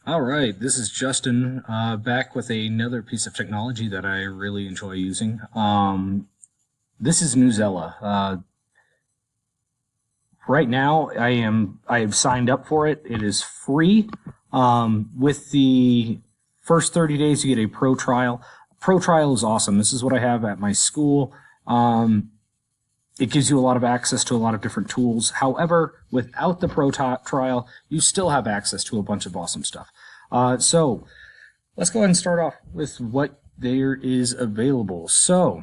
All right, this is Justin back with another piece of technology that I really enjoy using. This is Newsela. Right now, I have signed up for it. It is free. With the first 30 days, you get a pro trial. Pro trial is awesome. This is what I have at my school. It gives you a lot of access to a lot of different tools. However, without the pro trial, you still have access to a bunch of awesome stuff. So let's go ahead and start off with what there is available. So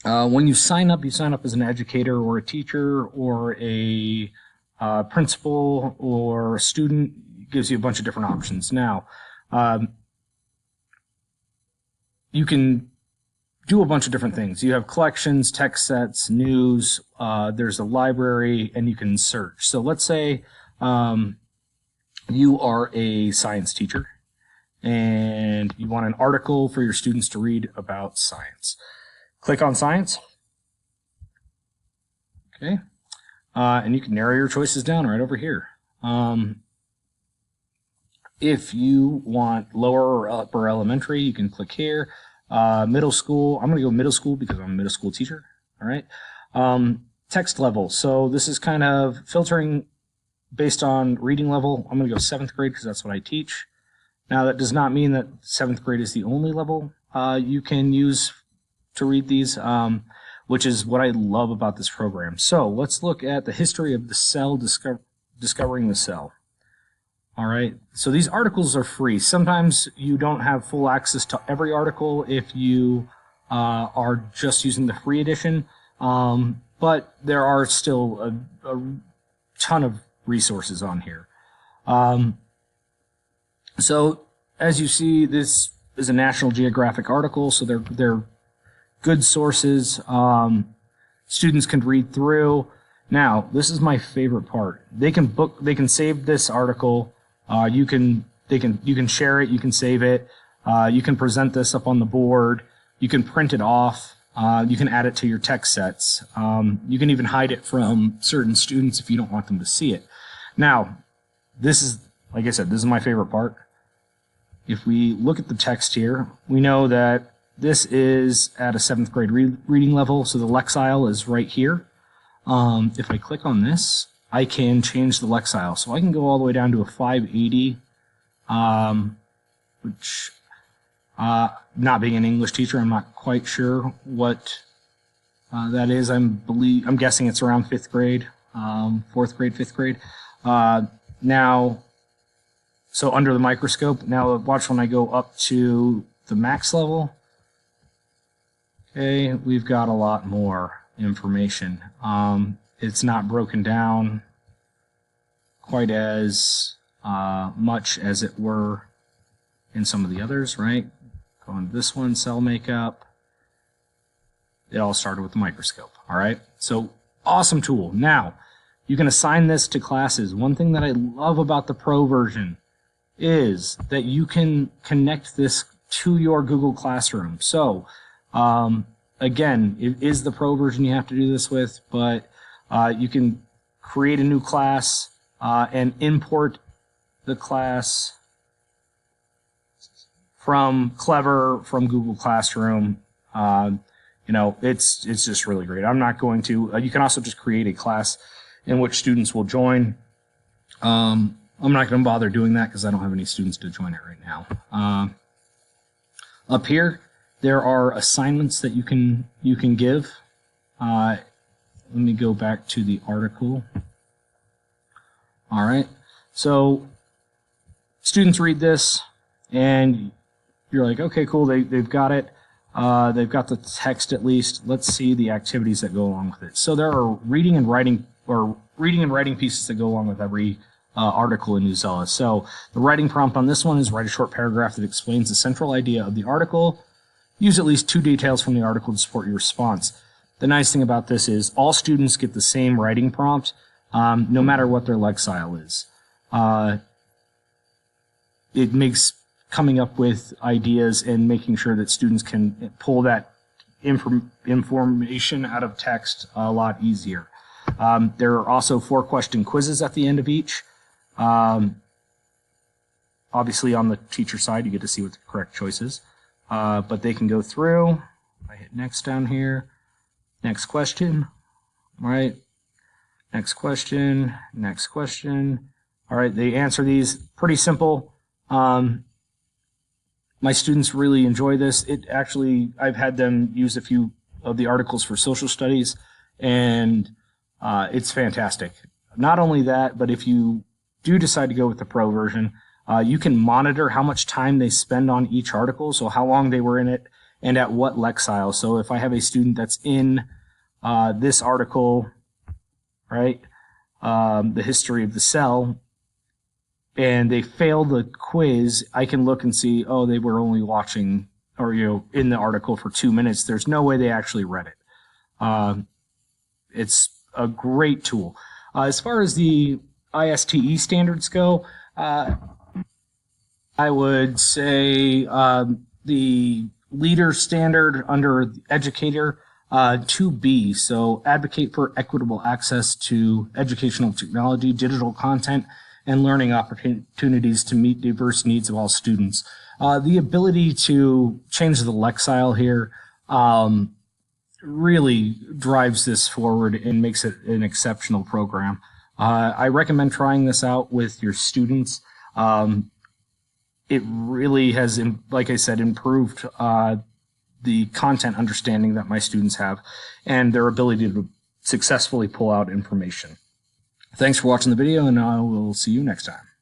when you sign up as an educator or a teacher or a principal or a student. It gives you a bunch of different options. Now, you can do a bunch of different things. You have collections, text sets, news, there's a library, and you can search. So let's say you are a science teacher and you want an article for your students to read about science. Click on science. Okay. And you can narrow your choices down right over here. If you want lower or upper elementary, you can click here. Middle school, I'm going to go middle school because I'm a middle school teacher. All right. Text level. So this is kind of filtering based on reading level. I'm going to go 7th grade because that's what I teach. Now, that does not mean that 7th grade is the only level you can use to read these, which is what I love about this program. So let's look at the history of the cell, discovering the cell. All right, so these articles are free. Sometimes you don't have full access to every article if you are just using the free edition, but there are still a ton of resources on here. So as you see, this is a National Geographic article, so they're good sources. Students can read through. Now, this is my favorite part. They can save this article. You can share it, you can save it, you can present this up on the board, you can print it off, you can add it to your text sets, you can even hide it from certain students if you don't want them to see it. Now, this is, like I said, this is my favorite part. If we look at the text here, we know that this is at a 7th grade reading level, so the Lexile is right here. If I click on this, I can change the Lexile. So I can go all the way down to a 580, which, not being an English teacher, I'm not quite sure what that is. I'm guessing it's around 5th grade, 4th grade, 5th grade. Now, so under the microscope, now watch when I go up to the max level. Okay, we've got a lot more information. It's not broken down quite as much as it were in some of the others, right? Going to this one, cell makeup. It all started with the microscope, all right? So awesome tool. Now, you can assign this to classes. One thing that I love about the Pro version is that you can connect this to your Google Classroom. So, again, it is the Pro version you have to do this with, but you can create a new class and import the class from Clever, from Google Classroom. It's just really great. I'm not going to. You can also just create a class in which students will join. I'm not going to bother doing that because I don't have any students to join it right now. Up here, there are assignments that you can give. Let me go back to the article. All right, so students read this, and you're like, okay, cool, they've got it. They've got the text at least. Let's see the activities that go along with it. So there are reading and writing pieces that go along with every article in Newsela. So the writing prompt on this one is write a short paragraph that explains the central idea of the article. Use at least 2 details from the article to support your response. The nice thing about this is all students get the same writing prompt, no matter what their Lexile is. It makes coming up with ideas and making sure that students can pull that information out of text a lot easier. There are also 4 question quizzes at the end of each. obviously on the teacher side, you get to see what the correct choice is. But they can go through. I hit next down here. Next question. All right. Next question. Next question. All right. They answer these pretty simple. My students really enjoy this. I've had them use a few of the articles for social studies, and it's fantastic. Not only that, but if you do decide to go with the pro version, you can monitor how much time they spend on each article, so how long they were in it, and at what lexile. So if I have a student that's in this article, right, the history of the cell, and they fail the quiz, I can look and see, oh, they were only watching or, in the article for 2 minutes. There's no way they actually read it. It's a great tool. As far as the ISTE standards go, I would say the leader standard under educator, 2B, so advocate for equitable access to educational technology, digital content, and learning opportunities to meet diverse needs of all students. The ability to change the lexile here really drives this forward and makes it an exceptional program. I recommend trying this out with your students. It really has, like I said, improved the content understanding that my students have and their ability to successfully pull out information. Thanks for watching the video, and I will see you next time.